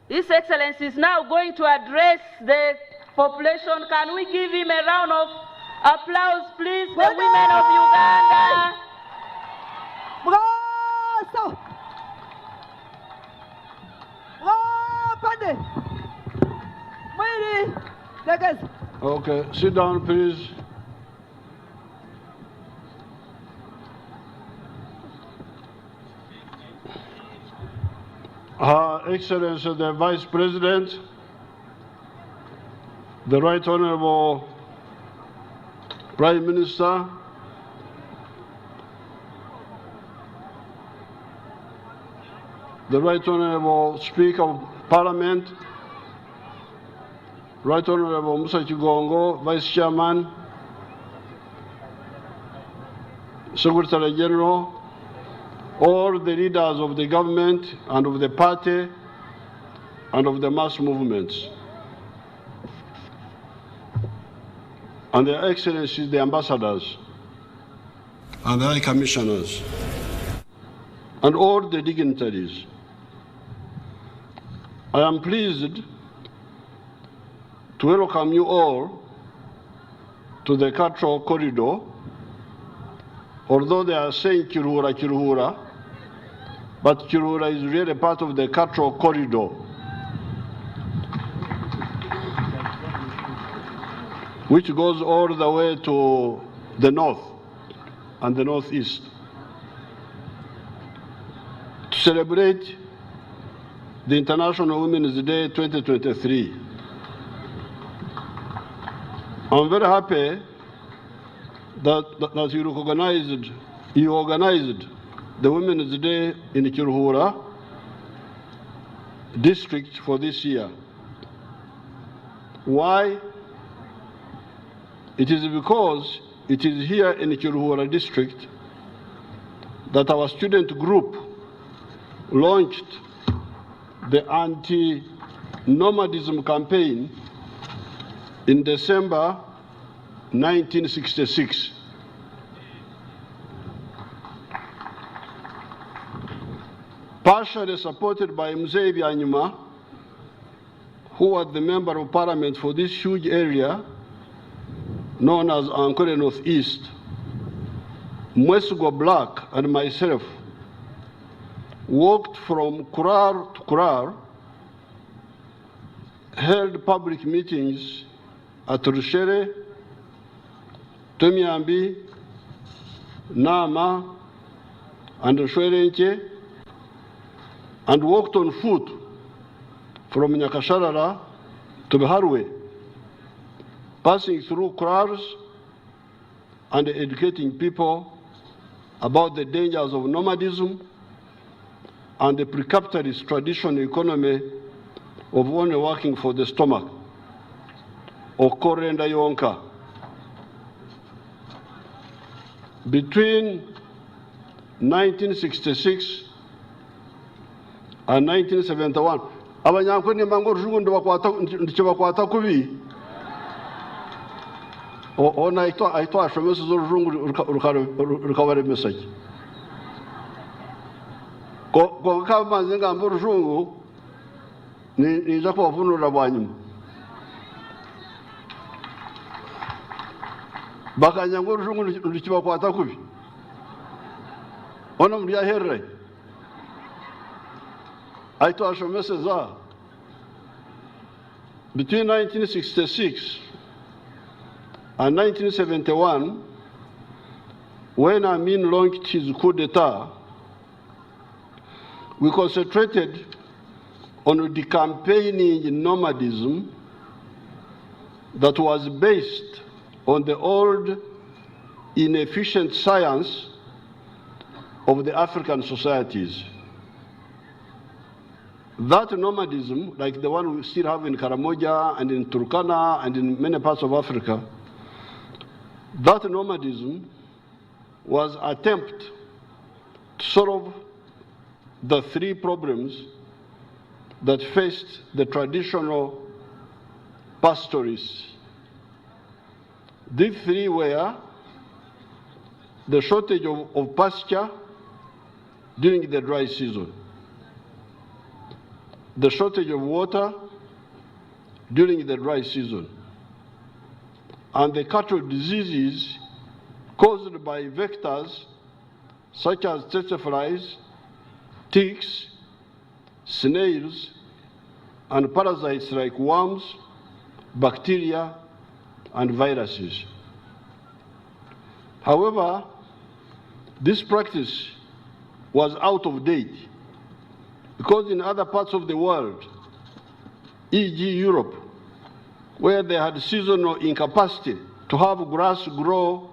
His Excellency is now going to address the population. Can we give him a round of applause, please, the women of Uganda? Okay, sit down, please. Her Excellency the Vice President, the Right Honorable Prime Minister, the Right Honorable Speaker of Parliament, Right Honorable Musa Chigongo, Vice Chairman, Secretary General, all the leaders of the government and of the party and of the mass movements, and their Excellencies, the ambassadors, and the high commissioners, and all the dignitaries. I am pleased to welcome you all to the cultural corridor, although they are saying Kiruhura, Kiruhura, but Kiruhura is really part of the cultural corridor, which goes all the way to the north and the northeast, to celebrate the International Women's Day 2023. I'm very happy that you organized the Women's Day in Kiruhura district for this year. Why? It is because it is here in Kiruhura district that our student group launched the anti-nomadism campaign in December 1966. Partially supported by Museveni Anyuma, who was the member of parliament for this huge area known as Ankole Northeast, Mwesigwa Black and myself walked from Kurar to Kurar, held public meetings at Rushere, Tomyambi, Nama, and Shwerenche, and walked on foot from Nyakasharara to Biharwe, passing through Kurars and educating people about the dangers of nomadism and the pre-capitalist traditional economy of only working for the stomach, or Korenda Yonka. Between 1966 and 1971, abanyankoni mango rujungu ndibakwata kubi. Ona aito ashomese zo rujungu rukabare message. Ko kama zinga mbo rujungu ni japo vunura bwanyuma. Bakanyango rujungu ndibakwata kubi. Ona muriya herre. Aito ashomese za. Between 1966 and 1971, when Amin launched his coup d'etat, we concentrated on decampaigning nomadism that was based on the old inefficient science of the African societies. That nomadism, like the one we still have in Karamoja and in Turkana and in many parts of Africa, that nomadism was an attempt to solve the three problems that faced the traditional pastoralists. These three were the shortage of pasture during the dry season, the shortage of water during the dry season and the cattle diseases caused by vectors such as tsetse flies, ticks, snails, and parasites like worms, bacteria, and viruses. However, this practice was out of date because in other parts of the world, e.g. Europe, where they had seasonal incapacity to have grass grow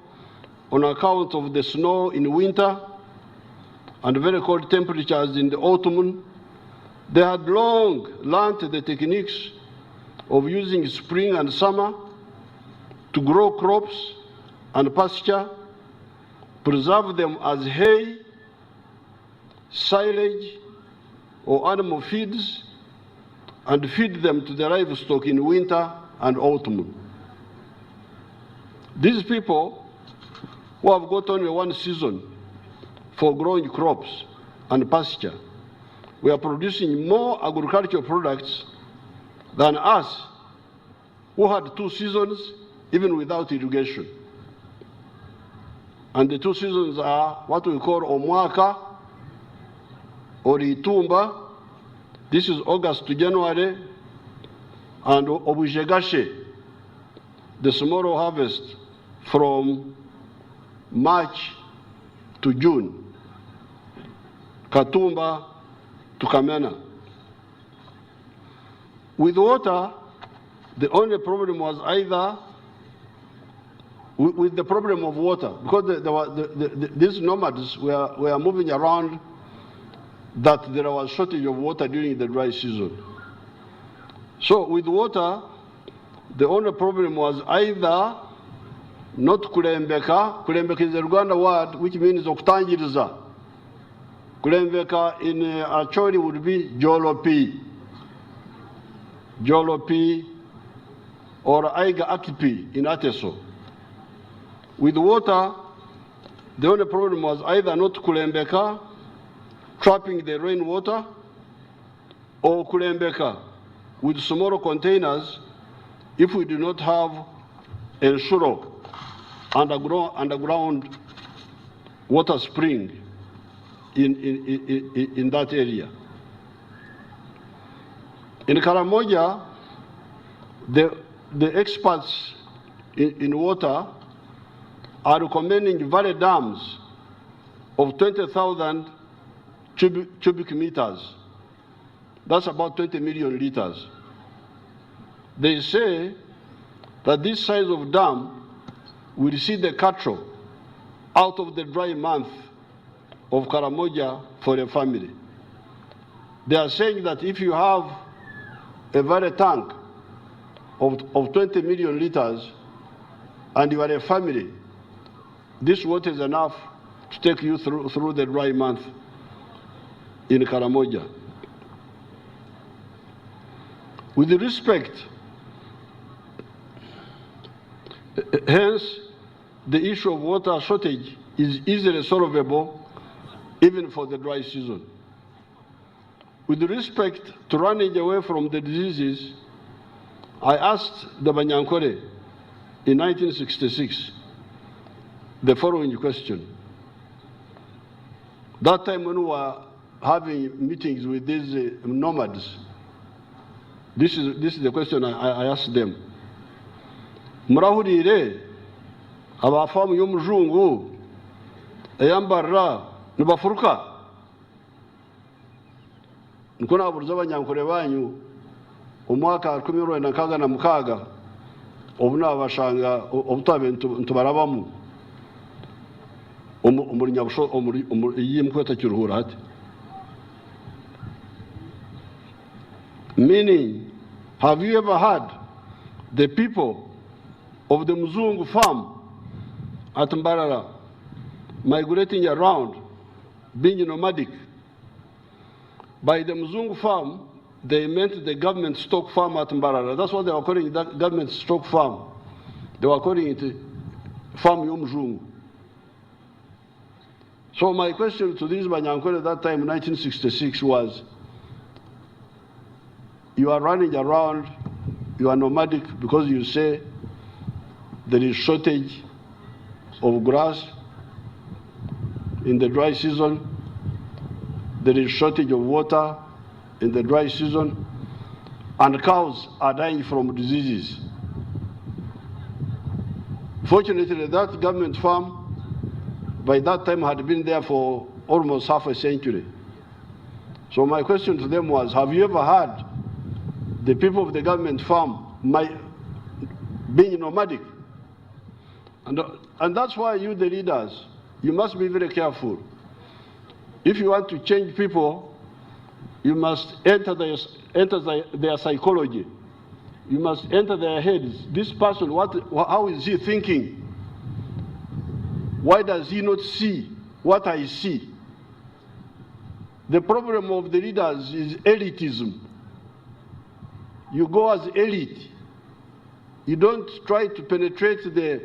on account of the snow in winter and very cold temperatures in the autumn, they had long learned the techniques of using spring and summer to grow crops and pasture, preserve them as hay, silage, or animal feeds, and feed them to the livestock in winter and autumn. These people who have got only one season for growing crops and pasture, we are producing more agricultural products than us, who had 2 seasons even without irrigation. And the 2 seasons are what we call omwaka or itumba. This is August to January, and obujegashe, the small harvest from March to June, Katumba to Kamena. With water, the only problem was either with the problem of water, because these nomads were moving around, that there was shortage of water during the dry season. So with water, the only problem was either not kulembeka. Kulembeka is a Rwanda word which means okutangiriza. Kulembeka in Acholi would be jolopi. Jolopi or aiga akipi in Ateso. With water, the only problem was either not kulembeka, trapping the rainwater, or kulembeka with smaller containers if we do not have ensuro, underground water spring in that area. In Karamoja, the experts in water are recommending valley dams of 20,000 cubic meters. That's about 20 million liters. They say that this size of dam will see the cattle out of the dry month of Karamoja for a family. They are saying that if you have a valley tank of 20 million liters and you are a family, this water is enough to take you through the dry month in Karamoja. With respect, hence, the issue of water shortage is easily solvable even for the dry season. With respect to running away from the diseases, I asked the Banyankore in 1966 the following question. That time when we were having meetings with these nomads, this is the question I asked them. Murahurire abafamu y'omujungu eyambarra nibafuruka niko naburuza abanyankore banyu omwaka 1996 obu nabashanga obutabe ntubarabamu omuri nyabusho omuri kweta Kiruhura hati. Meaning, have you ever heard the people of the Mzungu farm at Mbarara migrating around, being nomadic? By the Mzungu farm, they meant the government stock farm at Mbarara. That's what they were calling that government stock farm. They were calling it Farm Yomzungu. So my question to these Banyankore at that time, 1966, was, you are running around, you are nomadic because you say there is shortage of grass in the dry season, there is shortage of water in the dry season, and cows are dying from diseases. Fortunately, that government farm by that time had been there for almost half a century. So my question to them was, have you ever heard the people of the government farm being nomadic? And that's why you, the leaders, you must be very careful. If you want to change people, you must enter their psychology. You must enter their heads. This person, how is he thinking? Why does he not see what I see? The problem of the leaders is elitism. You go as elite. You don't try to penetrate the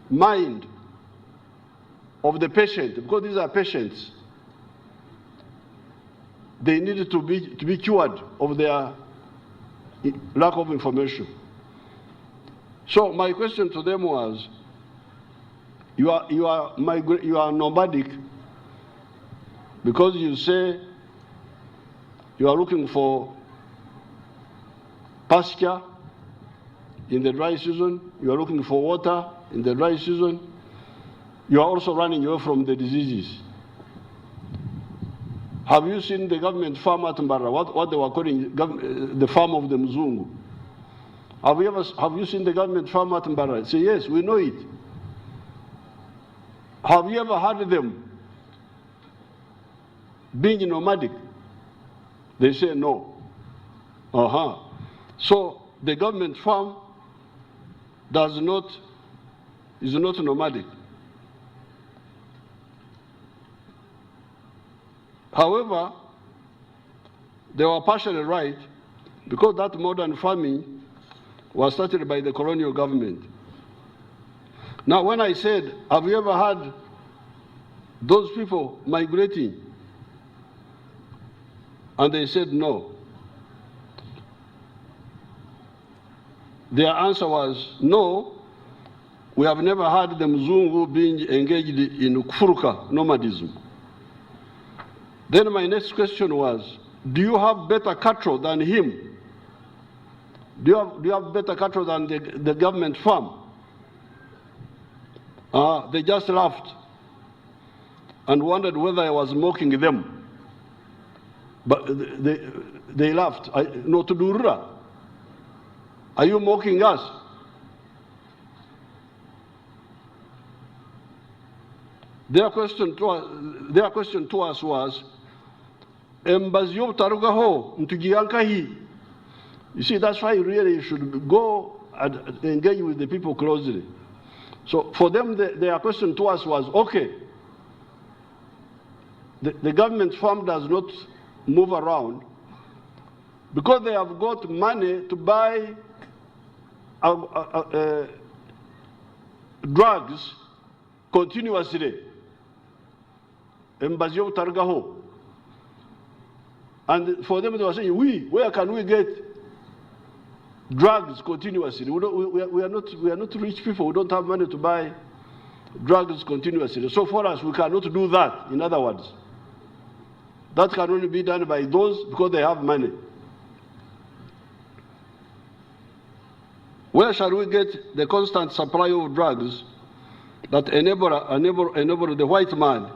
mind of the patient, because these are patients. They need to be cured of their lack of information. So my question to them was, you are nomadic because you say you are looking for pasture in the dry season, you are looking for water in the dry season, you are also running away from the diseases. Have you seen the government farm at Mbara, what they were calling the farm of the Mzungu? Have you seen the government farm at Mbara? Say, yes, we know it. Have you ever heard them being nomadic? They say no. So the government farm is not nomadic. However, they were partially right, because that modern farming was started by the colonial government. Now, when I said, have you ever had those people migrating? And they said no. Their answer was, no, we have never had the Mzungu being engaged in Kufuruka nomadism. Then my next question was, do you have better cattle than him? Do you have better cattle than the government farm? They just laughed and wondered whether I was mocking them. But they laughed. No, to Kiruhura, are you mocking us? Their question to us was, you see, that's why really you should go and engage with the people closely. So for them, their question to us was, okay, the government farm does not move around because they have got money to buy drugs continuously. And for them, they were saying, where can we get drugs continuously? We are not rich people. We don't have money to buy drugs continuously. So for us, we cannot do that, in other words. That can only be done by those because they have money. Where shall we get the constant supply of drugs that enable the white man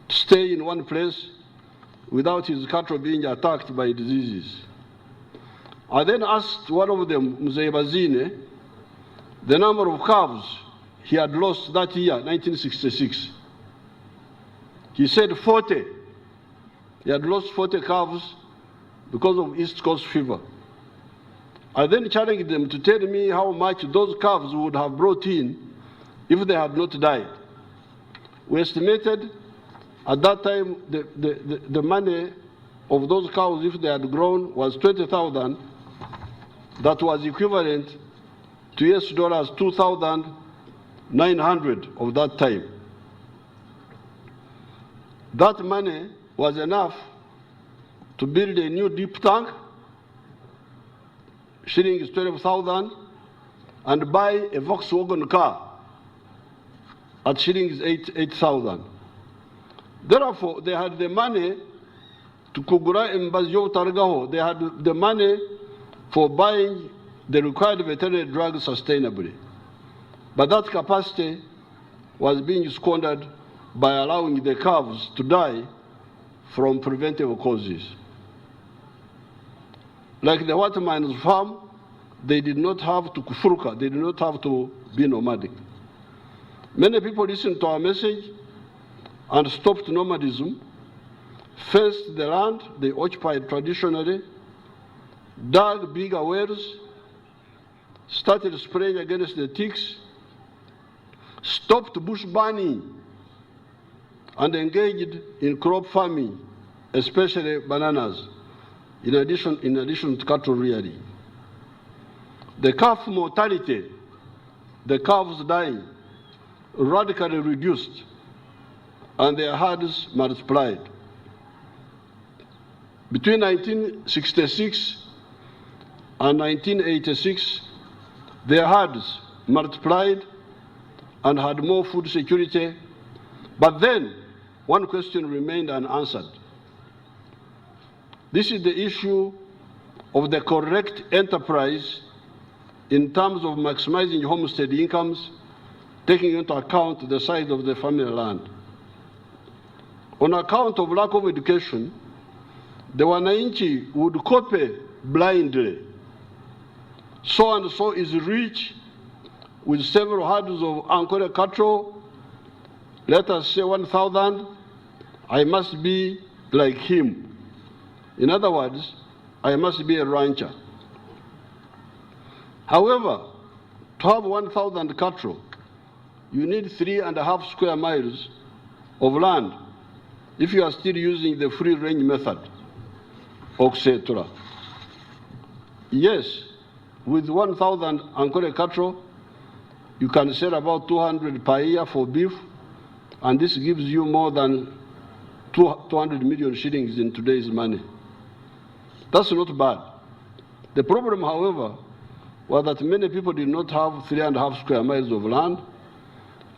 to stay in one place without his cattle being attacked by diseases? I then asked one of them, Museveni, the number of calves he had lost that year, 1966. He said 40. He had lost 40 calves because of East Coast fever. I then challenged them to tell me how much those calves would have brought in if they had not died. We estimated at that time the money of those cows, if they had grown, was 20,000. That was equivalent to US dollars 2,900 of that time. That money was enough to build a new deep tank shillings 12,000 and buy a Volkswagen car at shillings 8,000. Therefore, they had the money to kugura embazyo targaho. They had the money for buying the required veterinary drugs sustainably. But that capacity was being squandered by allowing the calves to die from preventable causes. Like the waterman's farm, they did not have to kufurka, they did not have to be nomadic. Many people listened to our message and stopped nomadism, faced the land they occupied traditionally, dug bigger wells, started spraying against the ticks, stopped bush burning, and engaged in crop farming, especially bananas, in addition to cattle rearing. The calf mortality, the calves dying, radically reduced, and their herds multiplied. Between 1966 and 1986, their herds multiplied and had more food security, but then one question remained unanswered. This is the issue of the correct enterprise in terms of maximizing homestead incomes, taking into account the size of the family land. On account of lack of education, the wananchi would copy blindly. So and so is rich with several herds of Ankole cattle, let us say 1,000, I must be like him. In other words, I must be a rancher. However, to have 1,000 cattle, you need 3.5 square miles of land if you are still using the free range method, etc. Yes, with 1,000 Ankole cattle, you can sell about 200 per year for beef, and this gives you more than 200 million shillings in today's money. That's not bad. The problem, however, was that many people did not have 3.5 square miles of land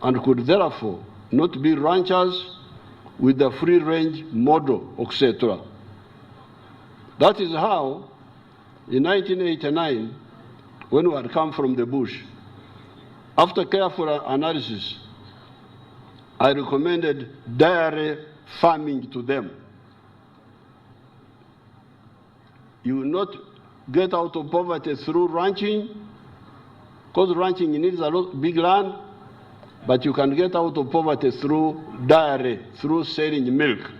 and could therefore not be ranchers with the free range model, etc. That is how, in 1989, when we had come from the bush, after careful analysis, I recommended dairy farming to them. You will not get out of poverty through ranching, because ranching needs a lot big land, but you can get out of poverty through dairy, through selling milk.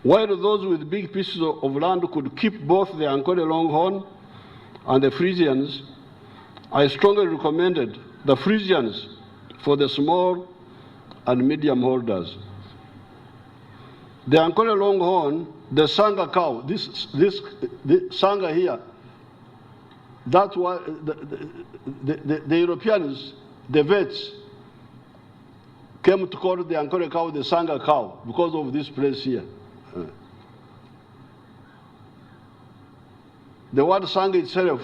While those with big pieces of land could keep both the Ankole Longhorn and the Frisians, I strongly recommended the Frisians for the small and medium holders. The Ankole Longhorn, the Sanga cow, this Sanga here, that's why the Europeans, the vets, came to call the Ankole cow the Sanga cow because of this place here. The word Sanga itself,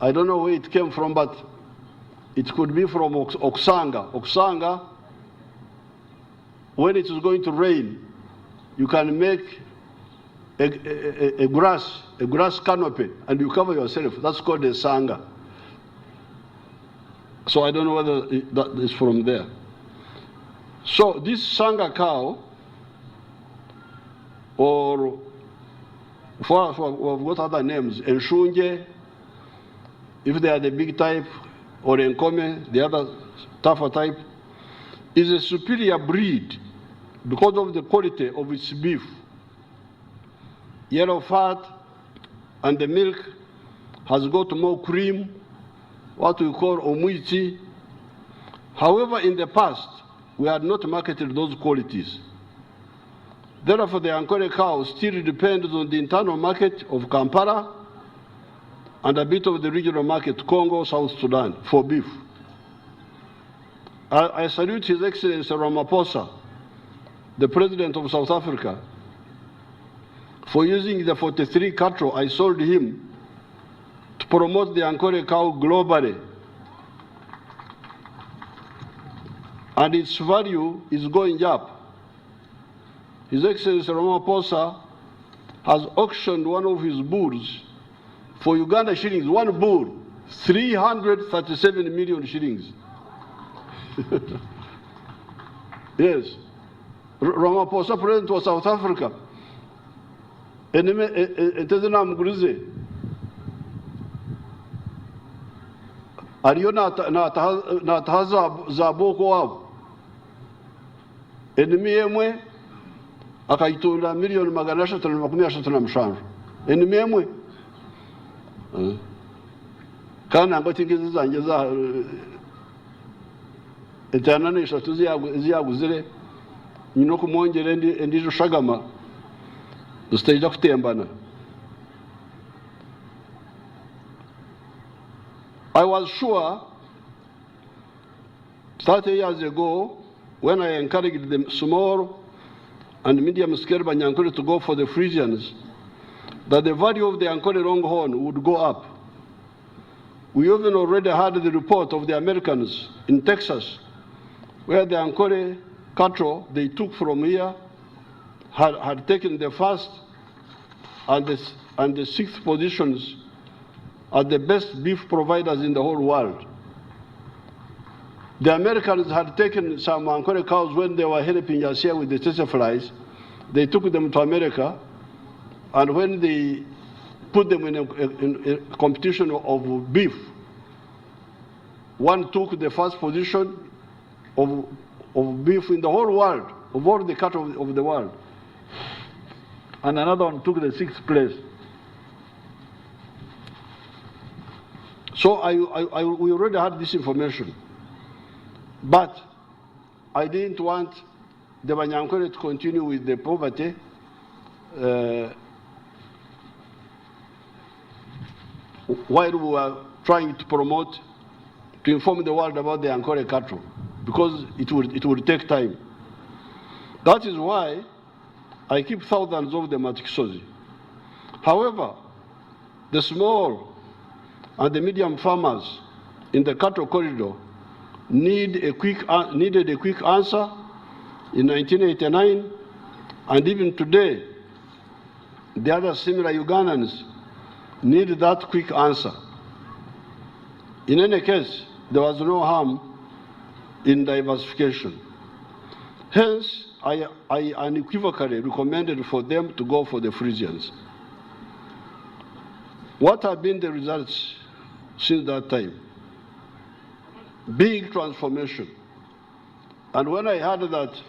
I don't know where it came from, but it could be from Oksanga. Oksanga, when it is going to rain, you can make a grass canopy and you cover yourself. That's called a Sanga. So I don't know whether that is from there. So this Sanga cow, or we've got other names, Enshunje, if they are the big type, or Enkome, the other tougher type, is a superior breed because of the quality of its beef. Yellow fat, and the milk has got more cream, what we call omuiti. However, in the past, we had not marketed those qualities. Therefore, the Ankole cow still depends on the internal market of Kampala and a bit of the regional market, Congo, South Sudan, for beef. I salute His Excellency Ramaphosa, the President of South Africa, for using the 43 cattle I sold him to promote the Ankole cow globally. And its value is going up. His Excellency Ramaphosa has auctioned one of his bulls for Uganda shillings, one bull, 337 million shillings. Yes. Ramaphosa, President of South Africa. Etezena mgulize. Aliyo na tahaza za boko wao. Enemy yemwe akaitunda milioni 335. Enemy yemwe. Kana ngatingiza zanje za etana eshatu ziyaguzire nyino kumwongera ndijo shagama dusiteja kutembana. I was sure 30 years ago when I encouraged the small and medium scale Banyankole to go for the Frisians that the value of the Ankole Longhorn would go up. We even already had the report of the Americans in Texas where the Ankole cattle they took from here had taken the first and the sixth positions as the best beef providers in the whole world. The Americans had taken some Ankole cows when they were helping us here with the tsetse flies. They took them to America, and when they put them in a competition of beef, one took the first position of beef in the whole world, of all the cattle of the world. And another one took the 6th place. So we already had this information. But I didn't want the Banyankole to continue with the poverty. While we were trying to promote, to inform the world about the Ankole cattle, because it would take time. That is why I keep thousands of them at Kisozi. However, the small and the medium farmers in the cattle corridor needed a quick answer in 1989, and even today, the other similar Ugandans need that quick answer. In any case, there was no harm in diversification. Hence, I unequivocally recommended for them to go for the Frisians. What have been the results since that time? Big transformation. And when I heard that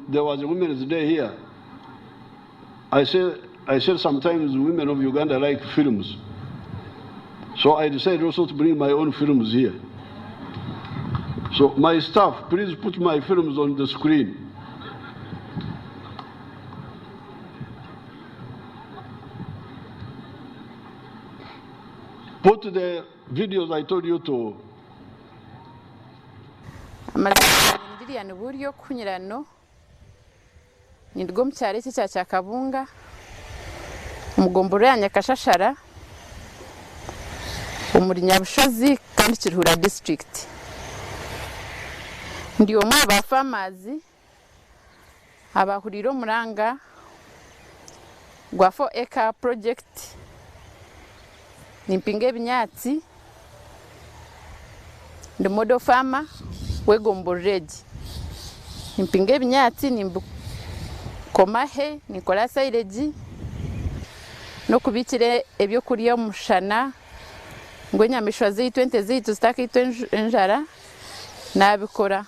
there was a Women's Day here, I said sometimes women of Uganda like films. So I decided also to bring my own films here. So my staff, please put my films on the screen. Put the videos I told you to. Ndiriya ni buryo kunyirano nirwo mucyare cya Kabunga umugomboro ya Nyakashashara umuri Nyabushozi kandi Kiruhura district. Ndi omwe aba farmers abahuriro muranga gwa 4 acre project nimpinge binyatsi ndi model farmer wegomboreji nimpinge binyatsi nimbukomahe nikola silage no kubikire ebyo kuriya mushana ngo nyamishwa zi 20 zitu zitaka enjara nabikora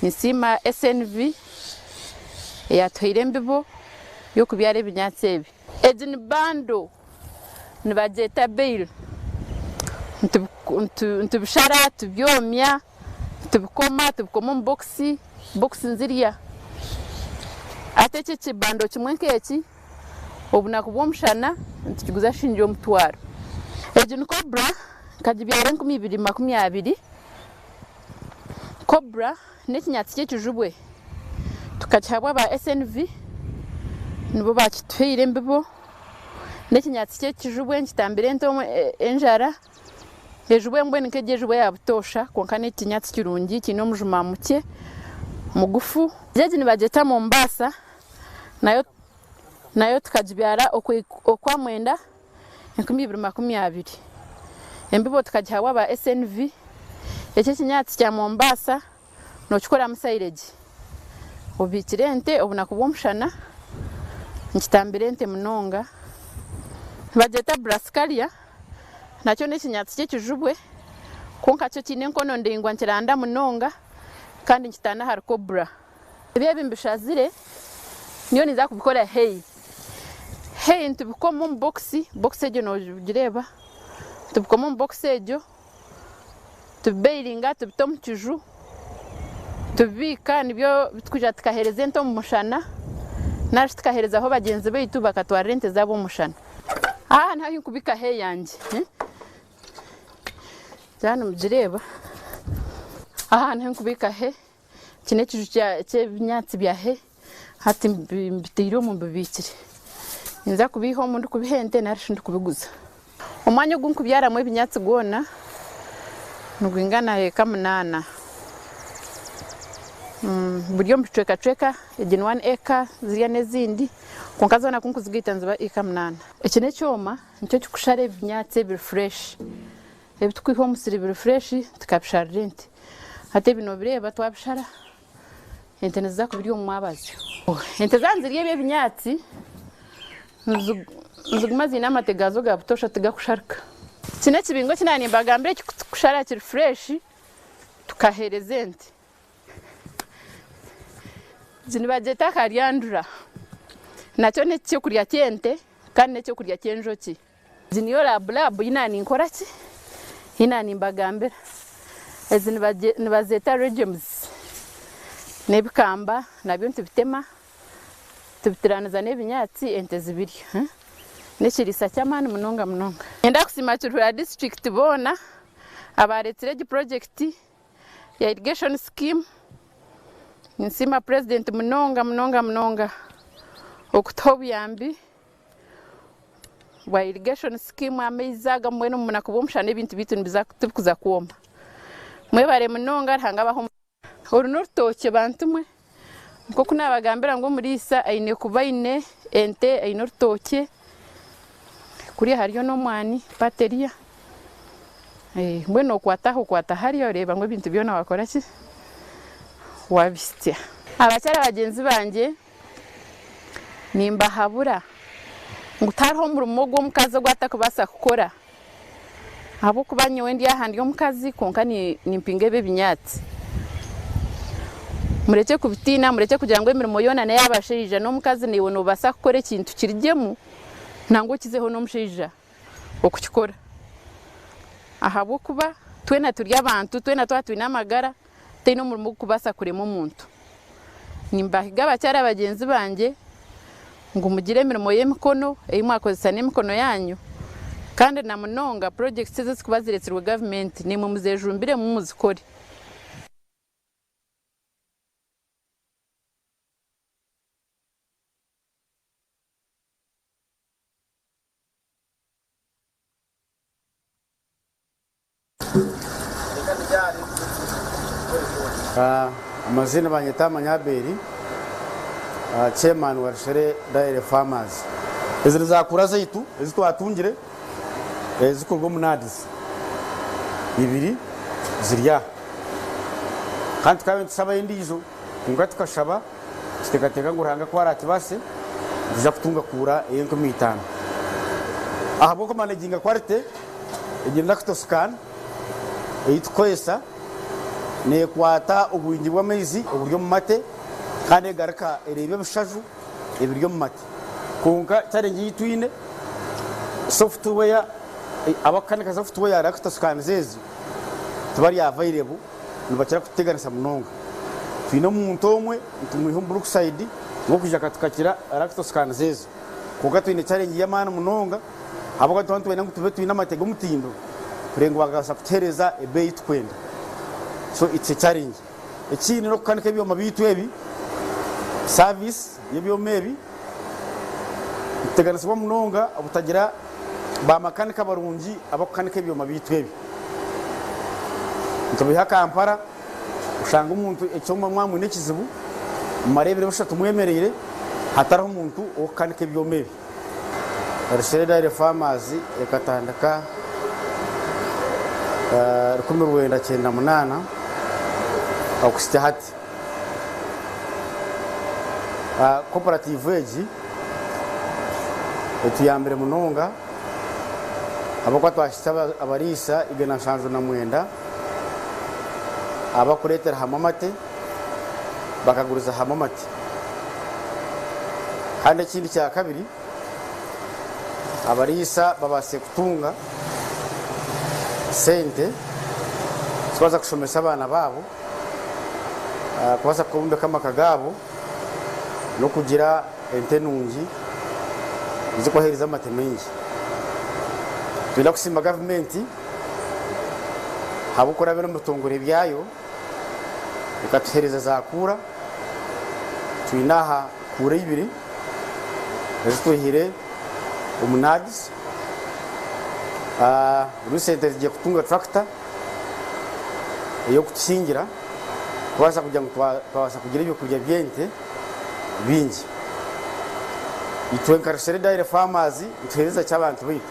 nisima SNV ya toirembibo yo kubyare binyatsi ebi ejini bando nibajeta bail ntubishara tubyomya tubikoma mu box nziriya ateke kibando kimwe nkeki obunaku bw'omushana ntukiguza shinjo mutwaro ejini cobra kajibyare 2020 cobra nekinyatsi kyekijubwe tukakihabwa ba SNV nibo bakituheire embibo n'ekinyatsi ky'ekijubwe nkitambire ento enjara ejubwe mbwenu nk'ejubwe ya butosha konka n'ekinyatsi kirungi kiine omujuma mukye mugufu egi nibagyeta Mombasa nayo tukagibyara okwa mwenda 2020 embibo tukagihawa aba SNV ekyo kinyatsi kya Mombasa nokikora musaireji obikire ente obunaku bw'omushana nkitambire ente munonga bagyeta Brascalia nakyo n'ekinyatsi ky'ekijubwe konka kyo kiine enkono ndingwa nkiranda munonga kandi nkitana hari cobra ebyo mbishazire niyo niza kubikora hey ntubikoma mu box egyo nogireba tubikoma mu box egyo tubeiringa tubita mu kiju tubika nibyo bitkuja tukahereza ente mu mushana naje tukaherezaho bagenzi baitu bakatwara ente zabo mu mushana naho nkubika hey yanjye cyane mugireba naho nkubika he kine kiju cy'ebinyatsi bya he hati mbitire mu bibikire nza kubiho mu ndikubihente narisho ndikubiguza omwanya gw'nkubyaramu ebinyatsi gwona nugwingana eka 8 buryo mbicweka egin 1 acre ziriya n'ezindi konka zona kunkuzigita nziba eka 8 eki n'ekyoma nicyo kikushara ebinyatsi ebiri fresh ebitukwiha omusiri biri fresh tukabisharira ente hati bino bireba twabishara ente niziza kubirya omu mwabazyo ente zanzirya ebinyatsi nziguma ziine amate gazo ga butosha tigakusharika kine ekibingo kinani mbagambire kikushara kiri fresh tukahereza ente zini bagyeta karyandura nakyo n'ekyokurya ky'ente kandi n'ekyokurya ky'enjoki ziniyo labulabu yinani nkoraki yinani mbagambira ezi nibazeta regimes n'ebikamba nabyo ntibitema tubitiraniza n'ebinyatsi ente zibirya n'ekirisa ky'amaani munonga ngenda kusima Kiruhura district boona abaretire egi project ya irrigation scheme nsima president munonga okutuha obuyambi bwa irrigation scheme amaizi aga mbwenu omunaku bw'omushana ebintu bitu tibikuza kwoma mwebare munonga rihangabaho oru n'orutookye bantu mwe nk'oku nabagambira ngu omuriisa aine kuba aine ente aine orutookye kuriya hariyo n'omwani pateriya mbwenu okwata hariya oreba ngu ebintu byona wakora ki wabisya abakyala bagenzi banje nimbahabura ngu tariho omurimo gw'omukazi ogwatakubasa kukora habwokuba nyowe ndi aha ndi omukazi konka nimpinga ebyo ebinyatsi mureke kubitiina mureke kugira ngu emirimo yoona n'ey'abashaija n'omukazi niwe nobasa kukora ekintu kirigemu nangwa okizeho n'omushaija okukikora ahabwokuba twena turi abantu twena twaba twine amagara taine omurimo gukubasa kurema omuntu nimbahiga abakyala bagenzi banje ngu mugire emirimo y'emikono ei mwakozesa n'emikono yanyu kandi na munonga projects ezikuba ziretirwe government nimwe muzejumbire muzikore amazina banyeta Manyaberi chairman wa Rushere Dairy Farmers ezira zakura zaitu ezitwatungire ezikorwa munadis ibiri zirya kandi kabe tusaba indizo ngo tukashaba kitekateka ngo ranga kwara tibase ndiza kutunga kura yenko mitano ahabo ko managing kwarte egenda kutoskan eitkoesa ne kwata ubwingi bw'amezi uburyo mu mate kandi garaka erebe bishaju ebiryo mu mate kunka challenge yitwine software abakanika software yarakutoskan zezi tubari available nibakira kuteganisa munonga twine umuntu omwe tumwiho mburu side ngo kujaka tukakira arakutoskan zezi kunka twine challenge y'amana munonga abo gatwantu wena ngo tube twine amatego mutindo kurengo bagasa kutereza ebeyi twenda so it's a challenge ekini no kukanika ebyo mabitu ebi service yebyo mebi teganisibwa munonga obutagira ba makanika barungi abakukanika ebyoma bitu ebi ntubiha Kampala ushanga umuntu ekyoma mwamu n'ekizibu mumarebere bashatu mwemereire hatariho umuntu okukanika ebyoma ebi Rishire Dairy Farmers ekatandika 1998 okusita hati cooperative egi etuyambire munonga abakwa twashita abarisa 179 abakuretera hamwe amate bakaguriza hamwe amate kandi ekindi kya kabiri abarisa babase kutunga sente zibaza kushomesa abana babo kubaza kubumbeka amaka gabo no kugira ente nungi zikohereza amate mengi twenda kusimba gavumenti habukora bino mutongore byayo ikatuhereza za kura twinaha kura 2 ezituhire umunadis rusente zigiye kutunga tractor yo kutusingira kubaza kugira ngo twabasha kugira ibyo kurya byente bingi itwenka Rishire Dairy Farmers ituhereza cy'abantu bitu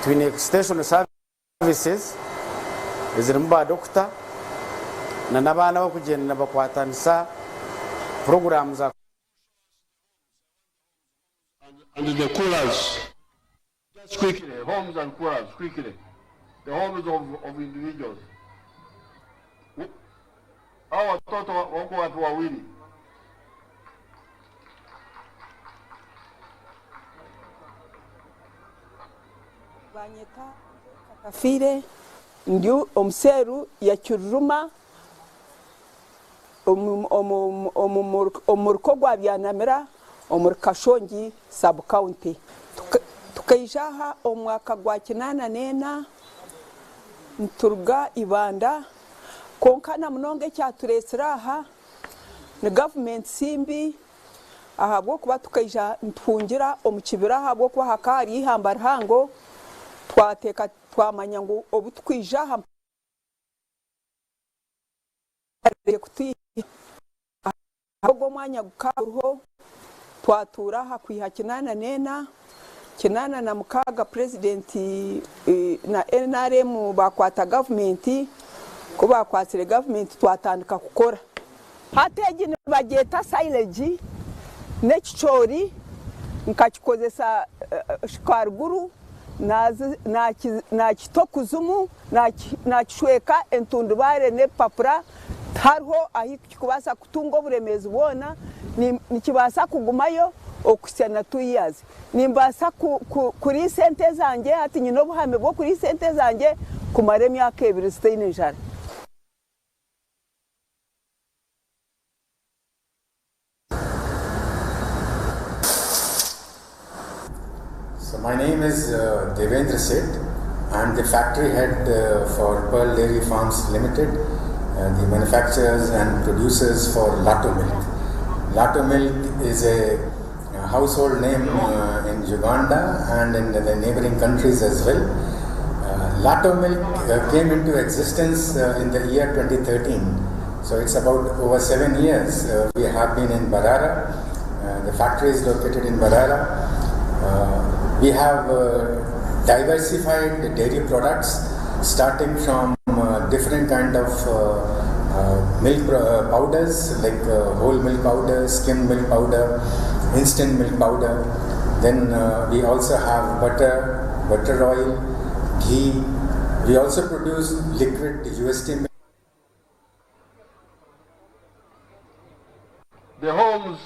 twine extension services ezirimo ba doctor na nabana bo kugenda bakwatanisa program za and the coolers. Just quickly, homes and coolers, quickly. The homes of individuals. Our total wako watu wawili. Banyeta Kakafire ndio omseru ya Kiruhura omurko gwa byanamira omurkashongi sub county tukayijaha omwaka gwa 89 nturga ibanda konkana munonge cyaturesiraha ni government simbi ahabwo kuba tukayija ntungira omukibira ahabwo kuba hakari ihambara hango twateka twamanya ngo obutwijaha ahubwo mwanya gukaruho twatura hakwiha 89 na mukaga president na NRM bakwata government ko bakwasire government twatandika gukora hategine bageta silage n'ekicori nkakikozesa shikaruguru na kitokuzumu na kishweka entundubare ne papura hariho ahi kikubasa kutunga oburemezi bona nikibasa kugumayo okusana 2 years nimbasa kuri sente zanjye ati nyino obuhame bwo kuri sente zanjye kumara emyaka 2 steine jara. So my name is Devendra Seth. I am the factory head for Pearl Dairy Farms Limited, the manufacturers and producers for Lato Milk. Lato Milk is a household name in Uganda and in the neighboring countries as well. Lato Milk came into existence in the year 2013. So it's about over 7 years. We have been in Barara. The factory is located in Barara. We have diversified the dairy products starting from different kind of milk powders like whole milk powder, skim milk powder, instant milk powder. Then we also have butter oil, ghee. We also produce liquid UST milk. The homes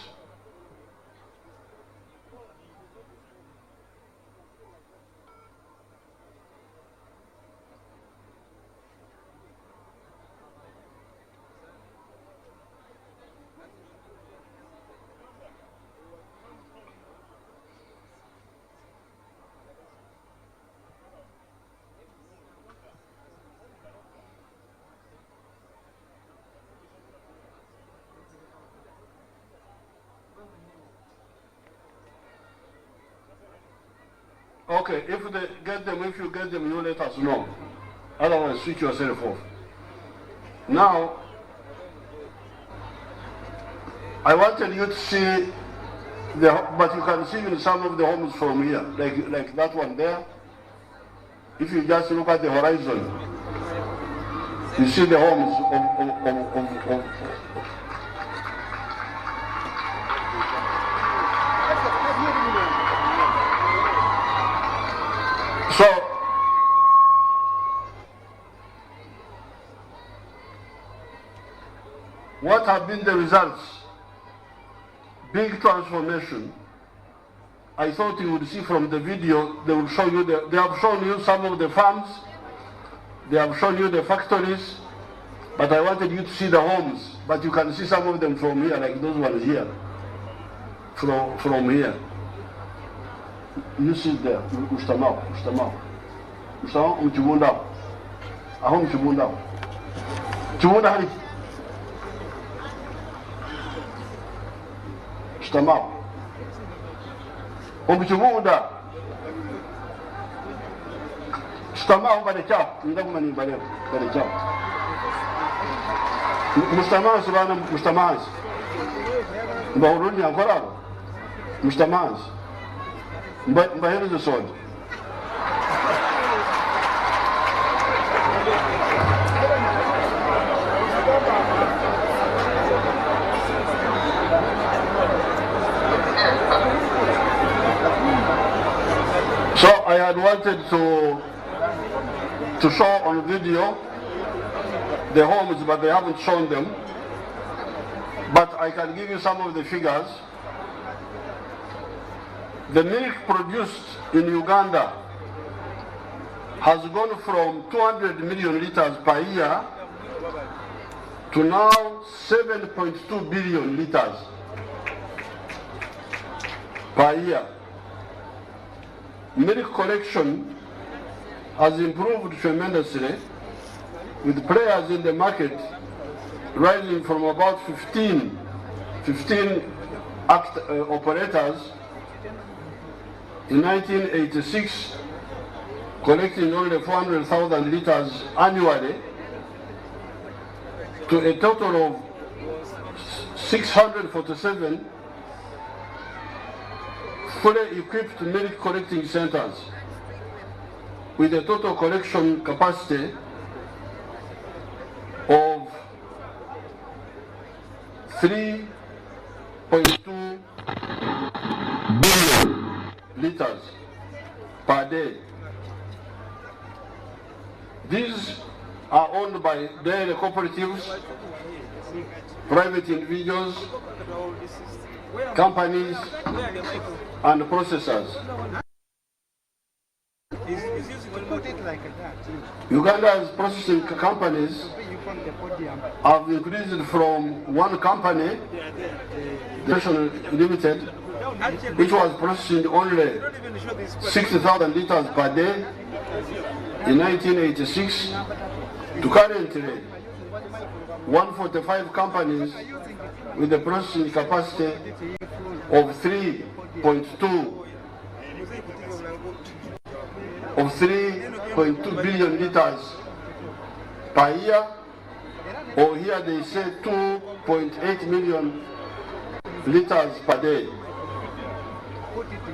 Okay, if you get them, you let us know. Otherwise, switch yourself off. Now, I wanted you to see but you can see in some of the homes from here, like that one there. If you just look at the horizon, you see the homes of so what have been the results? Big transformation. I thought you would see from the video, they will show you, they have shown you some of the farms, they have shown you the factories, but I wanted you to see the homes, but you can see some of them from here, like those ones here, from here. You see there, Mustamao, Mchibunda, Ahom Mchibunda. Mchibunda Hari. Mustamao. Mchibunda. Mustamao Badechao, Ndagumani Badeo, Badechao. Mustamao Subana Mustamaz. Mbahuruni Ankorabo. Mustamaz. Mbahero the sword. So I had wanted to show on video the homes, but they haven't shown them. But I can give you some of the figures. The milk produced in Uganda has gone from 200 million liters per year to now 7.2 billion liters per year. Milk collection has improved tremendously, with players in the market rising from about 15 operators in 1986, collecting only 400,000 liters annually, to a total of 647 fully equipped milk collecting centers with a total collection capacity of 3.2 billion liters per day. These are owned by dairy cooperatives, private individuals, companies, and processors. Uganda's processing companies have increased from one company, National Limited, which was processing only 60,000 liters per day in 1986, to currently 145 companies with a processing capacity of 3.2 billion liters per year, or here they say 2.8 million liters per day.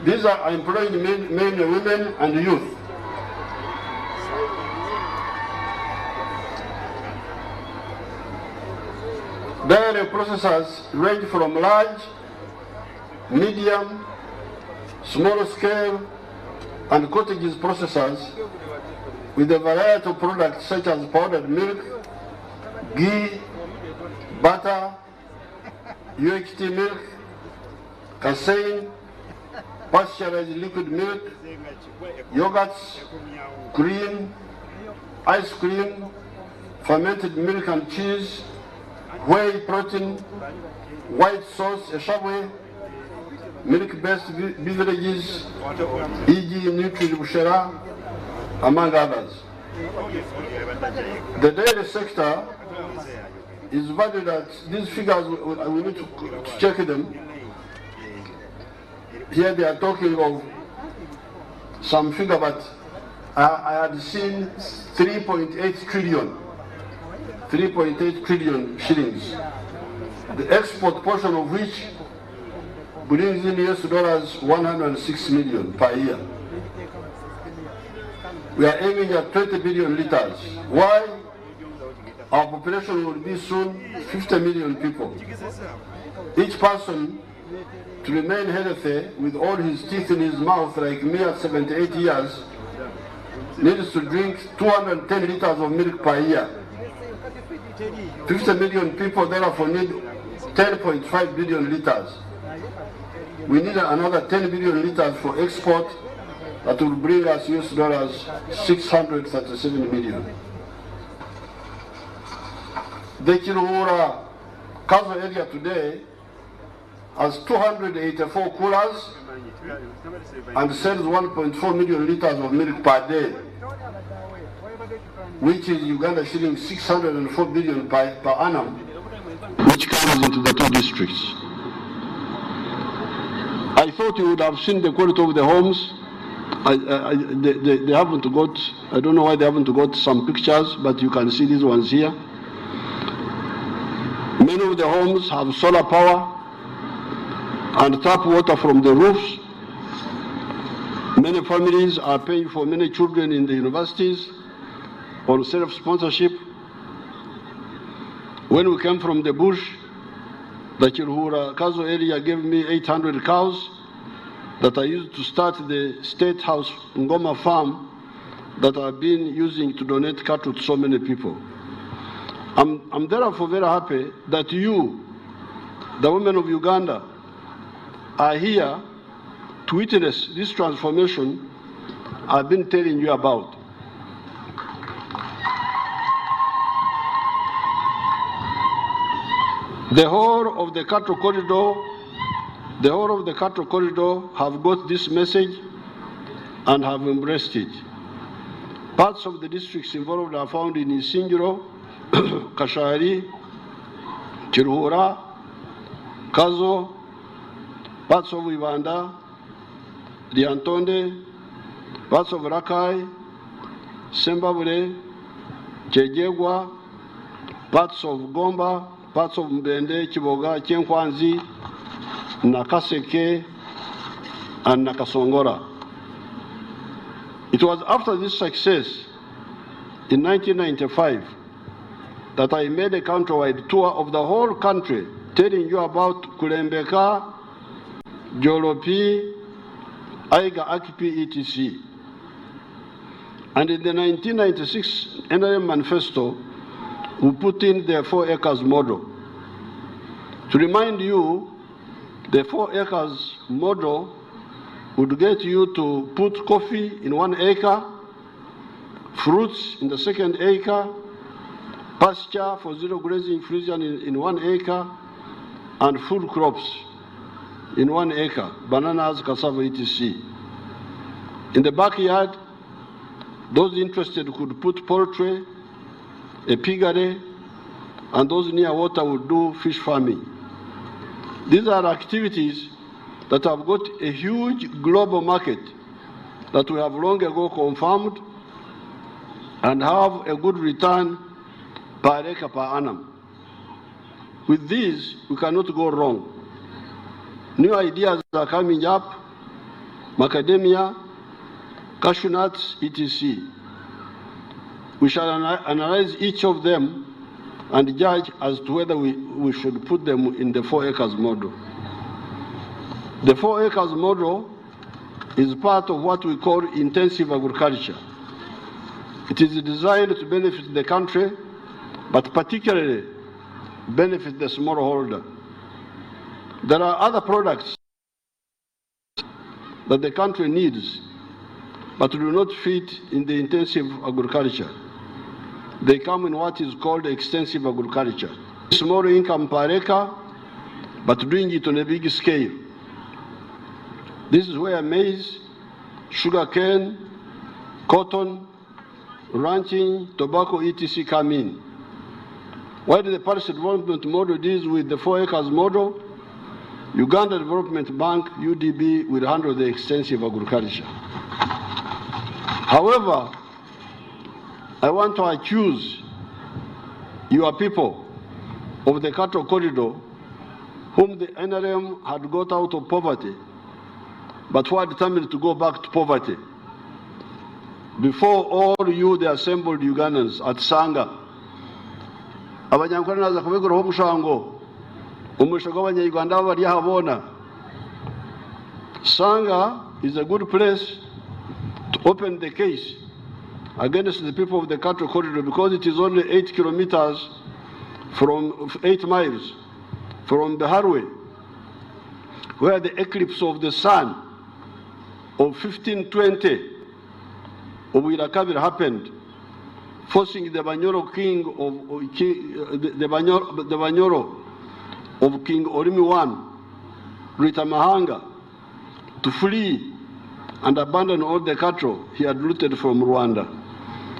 These are employing men, women, and youth. Dairy processors range from large, medium, small scale, and cottages processors with a variety of products such as powdered milk, ghee, butter, UHT milk, casein, pasteurized liquid milk, yogurts, cream, ice cream, fermented milk and cheese, whey protein, white sauce, eshabwe, milk-based beverages, e.g. lw'abakyala, among others. The dairy sector is valued at, these figures, we need to check them. Here they are talking of some figure, but I had seen 3.8 trillion shillings. The export portion of which brings in US dollars 106 million per year. We are aiming at 20 billion liters. Why? Our population will be soon 50 million people. Each person, to remain healthy with all his teeth in his mouth like me at 78 years, needs to drink 210 liters of milk per year. 50 million people therefore need 10.5 billion liters. We need another 10 billion liters for export that will bring us US dollars 637 million. The Kiruhura Kazo area today has 284 coolers and sells 1.4 million liters of milk per day, which is Uganda shilling 604 billion per annum, which comes into the two districts. I thought you would have seen the quality of the homes. They haven't got, I don't know why they haven't got some pictures, but you can see these ones here. Many of the homes have solar power and tap water from the roofs. Many families are paying for many children in the universities on self-sponsorship. When we came from the bush, the Kiruhura Kazo area gave me 800 cows that I used to start the State House Ngoma farm that I've been using to donate cattle to so many people. I'm therefore very happy that you, the women of Uganda, are here to witness this transformation I've been telling you about. The whole of the cattle corridor have got this message and have embraced it. Parts of the districts involved are found in Isingiro, Kashari, Kiruhura, Kazo, parts of Ivanda, Liantonde, parts of Rakai, Sembabule, Chejegwa, parts of Gomba, parts of Mbende, Chiboga, Chenkwanzi, Nakaseke, and Nakasongora. It was after this success in 1995 that I made a countrywide tour of the whole country, telling you about Kulembeka, Jolopi, Aiga Akipi, etc. And in the 1996 NRM manifesto, we put in the 4 acres model. To remind you, the 4 acres model would get you to put coffee in 1 acre, fruits in the 2nd acre, pasture for zero grazing Frisian in 1 acre, and food crops in 1 acre, bananas, cassava, etc. In the backyard, those interested could put poultry, a piggery, and those near water would do fish farming. These are activities that have got a huge global market that we have long ago confirmed and have a good return per acre per annum. With these, we cannot go wrong. New ideas are coming up, macadamia, cashew nuts, etc. We shall analyze each of them and judge as to whether we should put them in the 4 acres model. The 4 acres model is part of what we call intensive agriculture. It is designed to benefit the country, but particularly benefit the smallholder. There are other products that the country needs, but do not fit in the intensive agriculture. They come in what is called extensive agriculture. Small income per acre, but doing it on a big scale. This is where maize, sugarcane, cotton, ranching, tobacco, etc. come in. While the Paris Development Model deals with the 4 acres model, Uganda Development Bank, UDB, will handle the extensive agriculture. However, I want to accuse your people of the cattle corridor, whom the NRM had got out of poverty, but who are determined to go back to poverty. Before all you, the assembled Ugandans at Sanga, abanyankole naza kubiguraho omushango gw'abanyayuganda bari habona. Sanga is a good place to open the case against the people of the cattle corridor because it is only 8 kilometers from 8 miles from the highway, where the eclipse of the sun of 1520 of Wirakabir happened, forcing the Banyoro king of the Banyoro of King Orimi I, Ruitamahanga, to flee and abandon all the cattle he had looted from Rwanda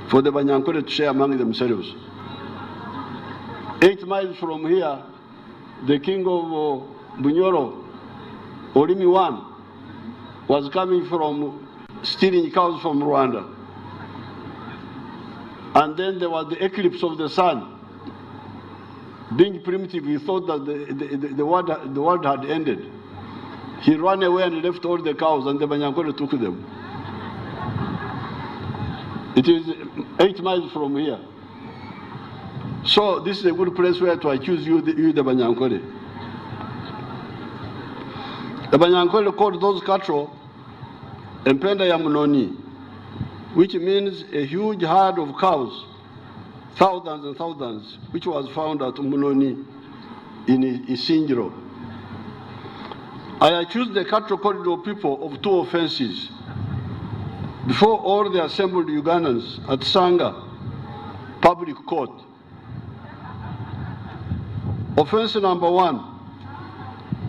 for the Banyankole to share among themselves. 8 miles from here, the king of Bunyoro, Orimi I, was coming from stealing cows from Rwanda. And then there was the eclipse of the sun. Being primitive, he thought that the world had ended. He ran away and left all the cows, and the Banyankole took them. It is 8 miles from here. So this is a good place where to accuse you, the Banyankole. The Banyankole called those cattle Empenda ya Munoni, which means a huge herd of cows, thousands and thousands, which was found at Munoni in Isingiro. I accused the cattle corridor people of 2 offenses before all the assembled Ugandans at Sanga Public Court. Offense number 1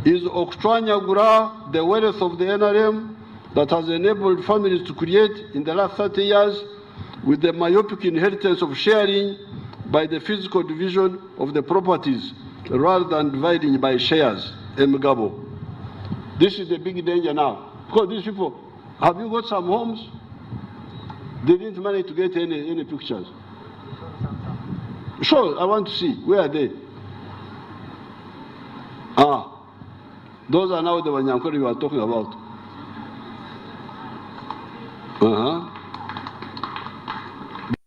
is Okwogera, the wealth of the NRM that has enabled families to create in the last 30 years with the myopic inheritance of sharing by the physical division of the properties rather than dividing by shares, Mgabo. This is the big danger now. Because these people, have you got some homes? They didn't manage to get any pictures. Sure, I want to see. Where are they? Those are now the Banyankole we are talking about.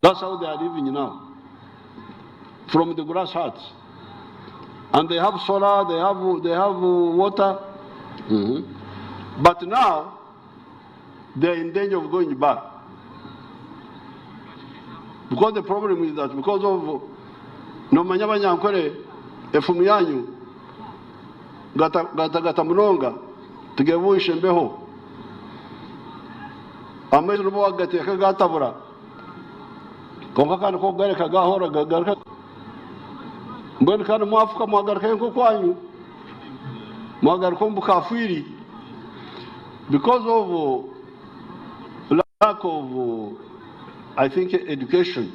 That's how they are living now. From the grass huts. And they have solar, they have water. But now, they are in danger of going back. Because the problem is that because of nomanya Banyankole efumu yanyu gata munonga tugevuishe mbeho amezi rubo wagateka gatabura konka kandi ko gareka gahora gagarika mbona kandi mwafuka mwagarika nko kwanyu mwagarika mbukafiri because of lack of I think education.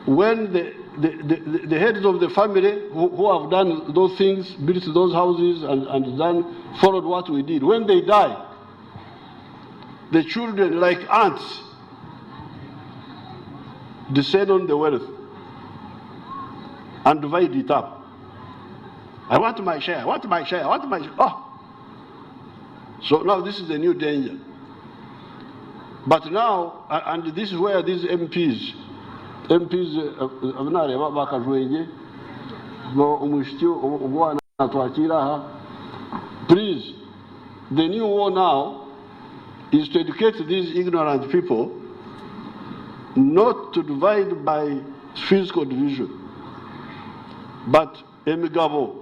When the heads of the family who have done those things, built those houses and followed what we did, when they die, the children, like ants, descend on the wealth and divide it up. I want my share, I want my share, I want my share. Oh. So now this is the new danger. But now, and this is where these MPs please, the new war now is to educate these ignorant people not to divide by physical division, but Emigabo,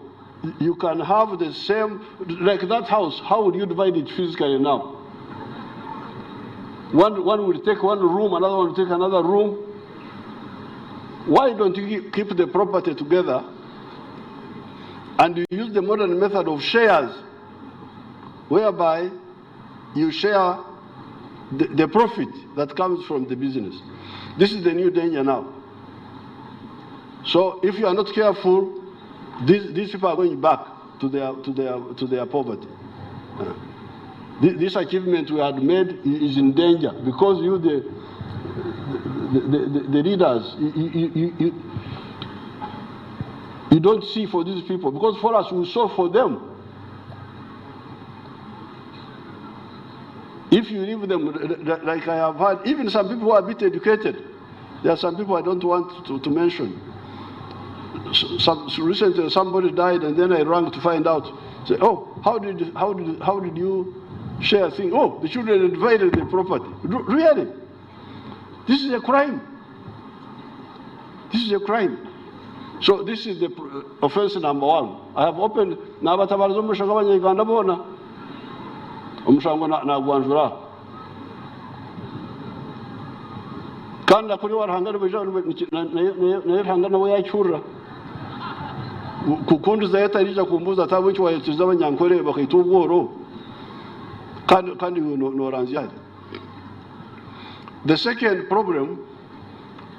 you can have the same, like that house, how would you divide it physically now? One will take one room, another one will take another room. Why don't you keep the property together and you use the modern method of shares, whereby you share the profit that comes from the business? This is the new danger now. So if you are not careful, these people are going back to their poverty. this achievement we had made is in danger because you, the leaders, you don't see for these people, because for us, we saw for them. If you leave them, like I have had, even some people who are a bit educated, there are some people I don't want to mention. Recently, somebody died, and then I rang to find out. Say, oh, how did you share things? Oh, the children divided the property. Really? This is a crime. This is a crime. So this is the offense number one. I have opened n'abatabariza omushango abanyarwanda bona omushango nagwanjura kandi kuri warahangana naye hangana we yacyura kukundi zayatarija kumbuza atabuki wayetiza abanyankore bakayita ubworo kandi no ranziyari. The second problem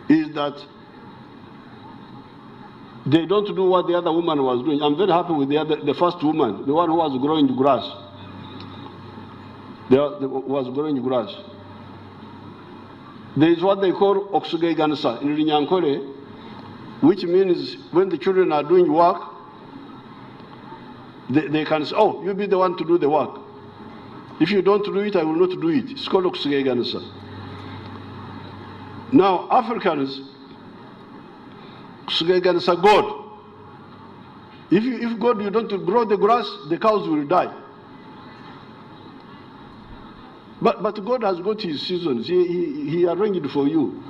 is that they don't do what the other woman was doing. I'm very happy with the first woman, the one who was growing grass. Was growing grass. There is what they call oksugegansa in Rinyankore, which means when the children are doing work, they can say, oh, you be the one to do the work. If you don't do it, I will not do it. It's called oksugegansa. Now, Africans, oksugegansa God. If God, you don't grow the grass, the cows will die. But God has got his seasons. He arranged for you.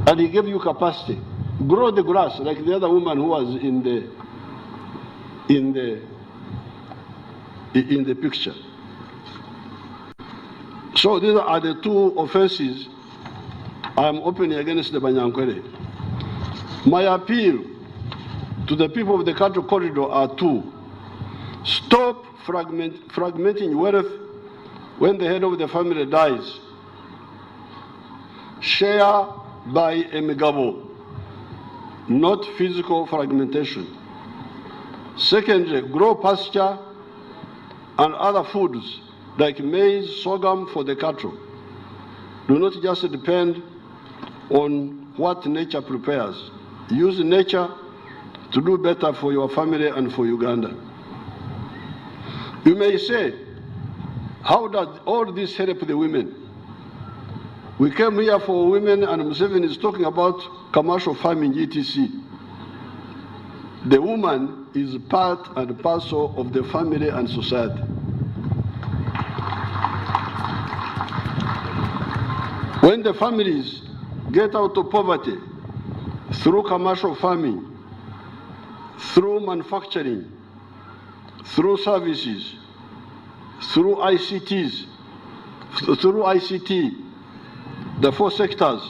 And he gave you capacity. Grow the grass like the other woman who was in the picture. So these are the two offenses I am opening against the Banyankwere. My appeal to the people of the Cattle Corridor are two. Stop fragmenting wealth when the head of the family dies. Share by amicable, not physical fragmentation. Secondly, grow pasture and other foods like maize, sorghum for the cattle. Do not just depend on what nature prepares. Use nature to do better for your family and for Uganda. You may say, how does all this help the women? We came here for women, and Museveni is talking about commercial farming, etc. The woman is part and parcel of the family and society. When the families get out of poverty through commercial farming, through manufacturing, through services, through ICT, the four sectors,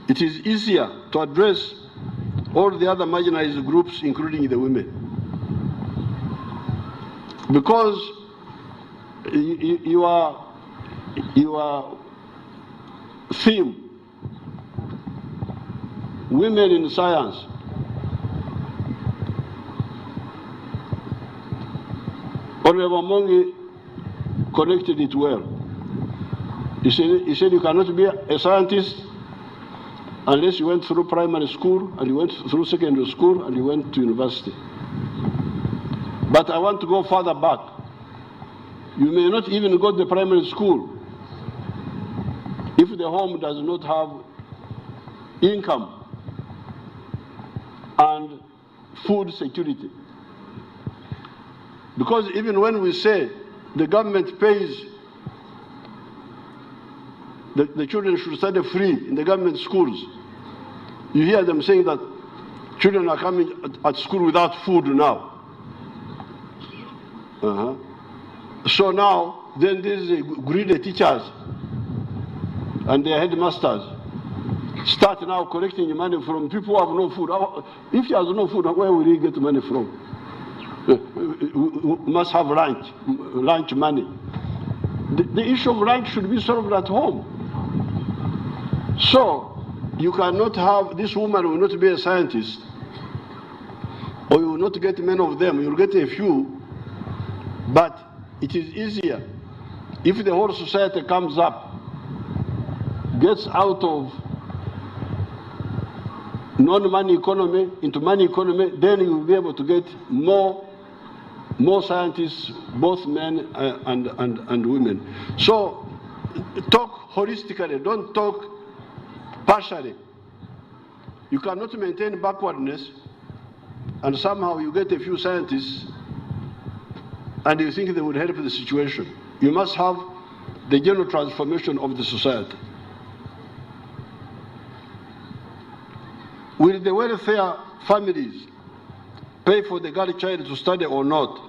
it is easier to address all the other marginalized groups, including the women. Because your theme, women in science, Honorable Mongi connected it well. He said you cannot be a scientist unless you went through primary school, and you went through secondary school, and you went to university. But I want to go further back. You may not even go to the primary school if the home does not have income and food security. Because even when we say the government pays, the children should study free in the government schools, you hear them saying that children are coming at school without food now. So now, then these greedy teachers and their headmasters start now collecting money from people who have no food. If he has no food, where will he get money from? We must have lunch money. The issue of lunch should be solved at home. So you cannot have, this woman will not be a scientist, or you will not get many of them, you'll get a few, but it is easier if the whole society comes up, gets out of non-money economy into money economy, then you will be able to get more scientists, both men and women. So talk holistically, don't talk partially. You cannot maintain backwardness and somehow you get a few scientists and you think they would help the situation. You must have the general transformation of the society. Will the welfare families pay for the girl child to study or not?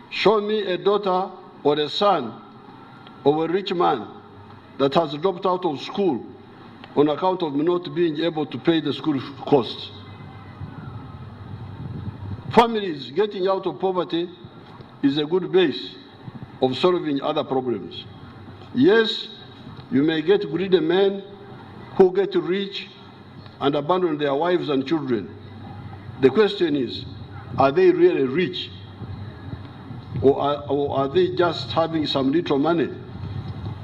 Show me a daughter or a son of a rich man that has dropped out of school on account of not being able to pay the school costs. Families getting out of poverty is a good base of solving other problems. Yes, you may get greedy men who get rich and abandon their wives and children. The question is, are they really rich? Or are they just having some little money,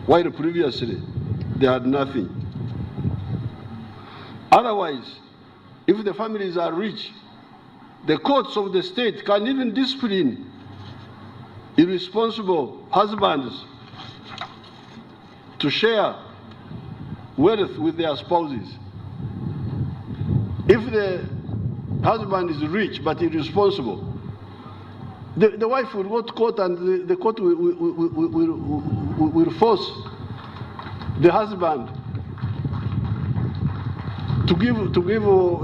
while previously they had nothing? Otherwise, if the families are rich, the courts of the state can even discipline irresponsible husbands to share wealth with their spouses. If the husband is rich but irresponsible, the wife will go to court and the court will force the husband to give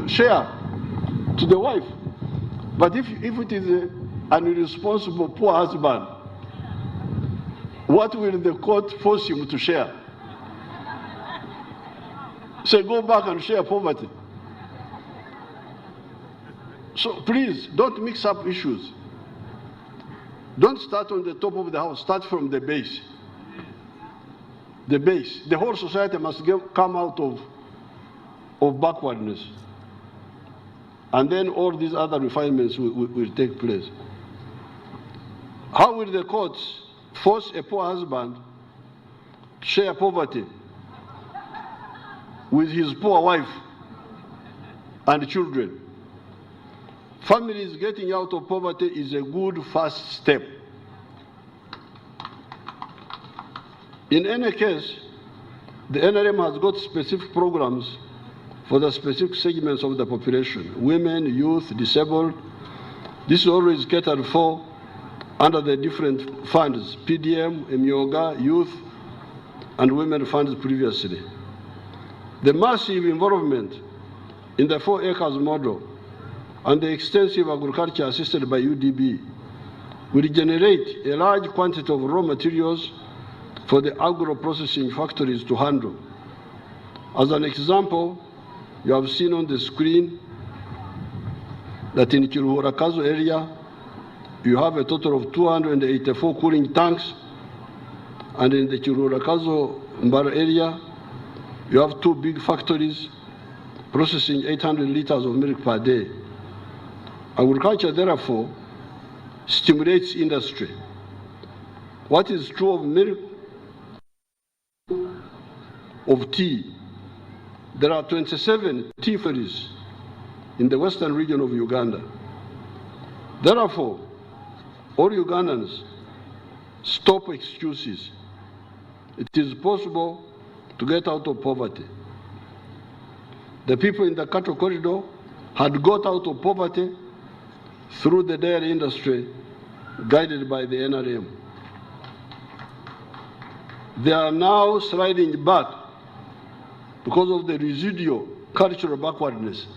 share to the wife. But if it is an irresponsible poor husband, what will the court force him to share? Say, go back and share poverty. So please, don't mix up issues. Don't start on the top of the house, start from the base. The base. The whole society must come out of backwardness. And then all these other refinements will take place. How will the courts force a poor husband to share poverty with his poor wife and children? Families getting out of poverty is a good first step. In any case, the NRM has got specific programs for the specific segments of the population: women, youth, disabled. This is always catered for under the different funds: PDM, Emyoga, youth, and women funds previously. The massive involvement in the 4 acres model and the extensive agriculture assisted by UDB will generate a large quantity of raw materials for the agro-processing factories to handle. As an example, you have seen on the screen that in Kiruhura area, you have a total of 284 cooling tanks, and in the Kiruhura Mbara area, you have 2 big factories processing 800 liters of milk per day. Agriculture, therefore, stimulates industry. What is true of milk, of tea? There are 27 tea factories in the western region of Uganda. Therefore, all Ugandans, stop excuses. It is possible to get out of poverty. The people in the cattle corridor had got out of poverty through the dairy industry guided by the NRM. They are now sliding back because of the residual cultural backwardness.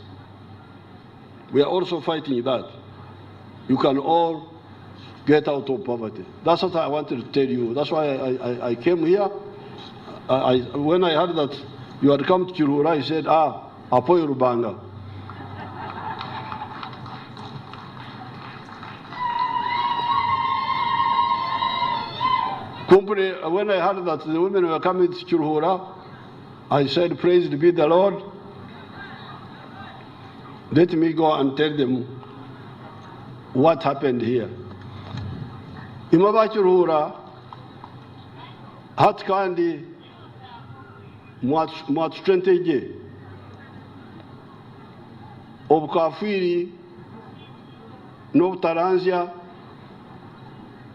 We are also fighting that. You can all get out of poverty. That's what I wanted to tell you. That's why I came here. When I heard that you had come to Kiruhura, I said, Apoyo Rubanga. When I heard that the women were coming to Kiruhura, I said, praised be the Lord. Let me go and tell them what happened here. imwe bakiruhura hati kandi mwatucentege obukafiri n'obutaranzya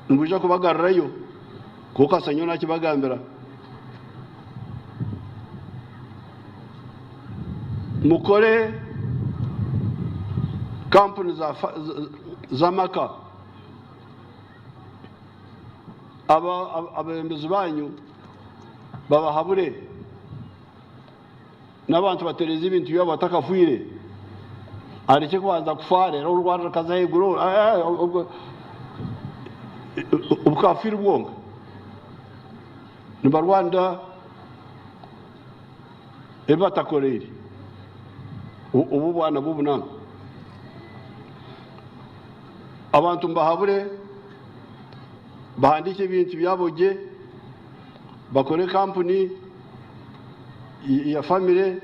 nibwija kubagarrayo kuko kasanyo nakibagambira mukore kampuni z'amaka abembezi banyu babahabure n'abantu batereza ibintu byabo batakafwire areke kubanza kufa rero u Rwanda rukazahigura ubukafiri bwonga niba Rwanda ebatakorere ubu bwana bubunanga abantu mbahabure bahandike ibintu byaboge bakore kampuni ya family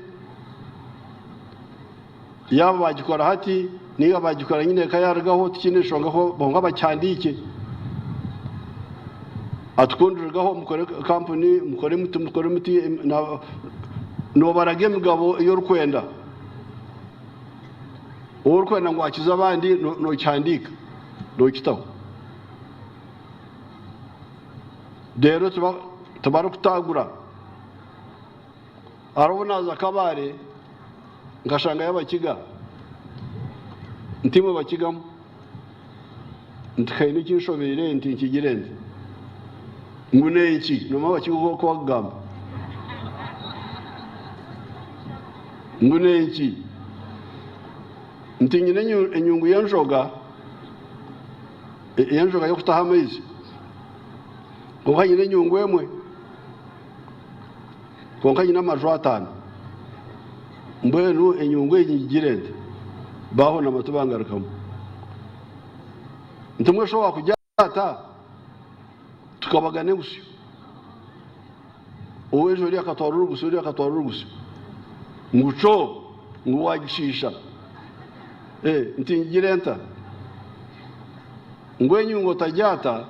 yaba bagikora hati niba bagikora nyine kayargaho tukineshongaho bonga bacyandike atukundurgaho mukore kampuni mukore muti no barage mugabo iyo rukwenda urukwenda ngo akiza abandi no cyandika no kitaho rero tubara kutagura arabonaza kabare ngashanga y'abakiga ntimo bakigamo ntikaye n'ikishobere ntikigirende ngune iki no mabakigo ko bagamba ngune iki ntinyine enyungu yanjoga yo kutaha amezi konka nyine enyungu emwe konka nyine amajwi 5 mbwenu enyungu y'igirende baho na matubangarakamo ntumwe shobora kujyata tukabagane gusyo uwejo uri akatwarura gusyo nguco nguwagishisha ntingirenta ngwenyu ngo tajyata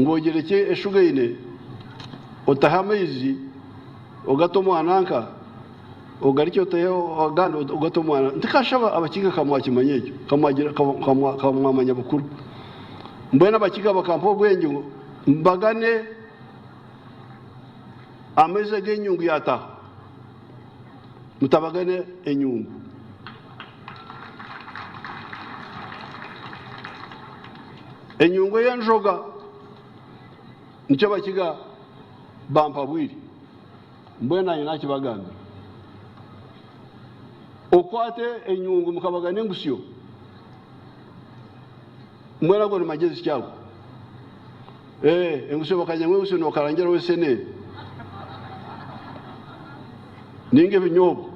ngogereke eshugaine otahamezi ogatomwananka ogarike otayo oganda ogatomwana ntikashaba abakiga kamwakimanyejo kamwagira kamwamanya bukuru mbona abakiga bakampo bwenge mbagane ameze genyungu yata mutabagane enyungu enyungu yanjoga nicyo bakiga bampa bwiri mbona nyina kibagambira okwate enyungu mukabagane ngusyo mwera ngo magezi cyago engusyo bakanyamwe ngusyo no karangera wese ne ninge binyobo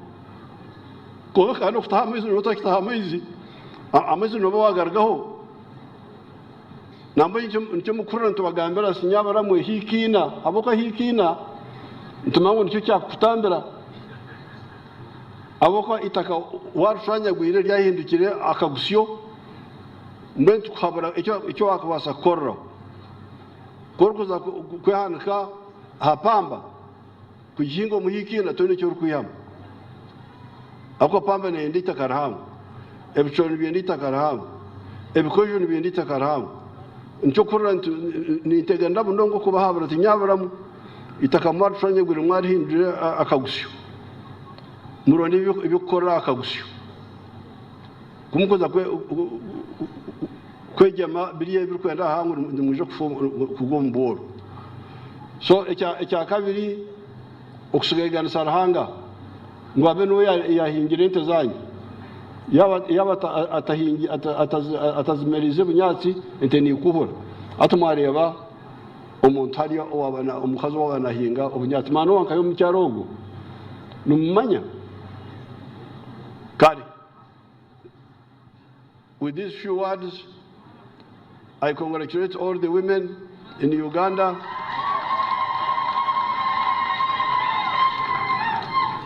ko kana ufitamizi no takitamizi amazi no bawagargaho nambo nicyo mukurana tubagambira sinyabara mwe hikina aboka hikina ntumango nicyo cyakutambira aboka itaka warushanya gwire ryahindukire akagusyo mbe tukhabara icyo akabasa korro korkuza kwehanika hapamba kujihingo muhikina tone cyo rukuyama ako pamba ne ndita karahamu ebichoni byendita karahamu ebikojo byendita karahamu nicyo kurra nitega ndabundongo kubahabura tinyabaramu itakamwara shanye gwire mwari hindure akagusyo muronde ibikora akagusyo kumukoza kwejama biriye birukwenda hangu ndimuje kugomboro so ecya kabiri okusigayigana sarahanga ngo abe no yahingira inte zanyu yaba atahingi atazimerize bunyatsi inte ni kuhura atumwareba umuntu hariya wabana umukazi wabana hinga ubunyatsi mano wankayo mu cyarogo numanya kari. With these few words, I congratulate all the women in Uganda,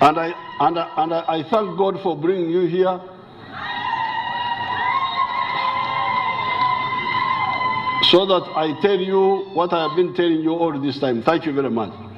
and I thank God for bringing you here. so that I tell you what I have been telling you all this time. Thank you very much.